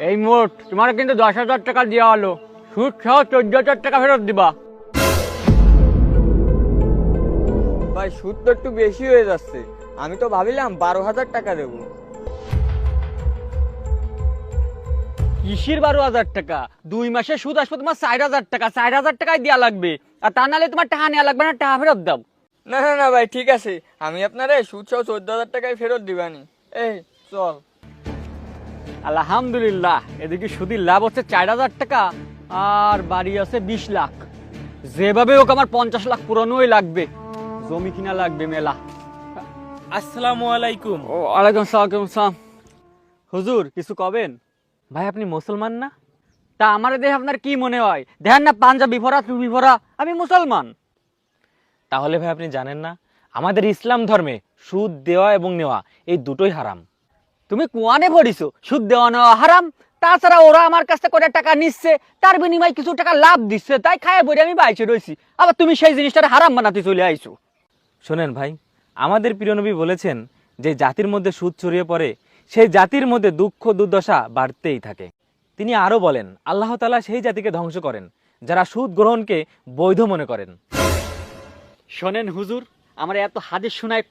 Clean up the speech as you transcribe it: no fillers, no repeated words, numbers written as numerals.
এই মোট তোমার কিন্তু 10,000 টাকা দেওয়া হলো, সুদ সহ 14,000 টাকা ফেরত দিবা। ভাই সুদ তো একটু বেশি হয়ে যাচ্ছে, আমি তো ভাবিলাম 12,000 টাকা দেবো। কিসের 12,000 টাকা? 2 মাসের সুদ আসবে তোমার 4,000 টাকা, 4,000 টাকাই দেওয়া লাগবে। আর তা নাহলে তোমার টাকা নেওয়া লাগবে না, টাকা ফেরত দাও। না না না ভাই ঠিক আছে, আমি আপনারে সুদ সহ 14,000 টাকায় ফেরত দিবানি। এই চল। আলহামদুলিল্লাহ, এদিকে সুদের লাভ হচ্ছে 4,000 টাকা আর বাড়ি আছে 20 লাখ। যেভাবে হোক আমার 50 লাখ পুরানোই লাগবে, জমি কিনা লাগবে মেলা। আসসালামু আলাইকুম। ও ওয়ালাইকুম সালাম। হুজুর কিছু কবেন? ভাই আপনি মুসলমান না? তা আমার দেহে আপনার কি মনে হয়? দেখেন না পাঞ্জাবি ভরা টুপি ভরা, আমি মুসলমান। তাহলে ভাই আপনি জানেন না আমাদের ইসলাম ধর্মে সুদ দেওয়া এবং নেওয়া এই দুটোই হারাম। তুমি কোয়ানে পড়িছো সুদ দেওয়া নেওয়া হারাম? তাছাড়া ওরা আমার কাছ থেকে করে টাকা নিচ্ছে, তার বিনিময়ে কিছু টাকা লাভ দিচ্ছে, তাই খায় বলে আমি বাইচে রয়েছি। আবার তুমি সেই জিনিসটা হারাম বানাতে চলে আইছো। শোনেন ভাই, আমাদের প্রিয় নবী বলেছেন যে জাতির মধ্যে সুদ ছড়িয়ে পড়ে সেই জাতির মধ্যে দুঃখ দুর্দশা বাড়তেই থাকে। তিনি আরো বলেন আল্লাহ তাআলা সেই জাতিকে ধ্বংস করেন যারা সুদ গ্রহণকে বৈধ মনে করেন। শোনেন হুজুর, আমার এত হাদিস শোনায়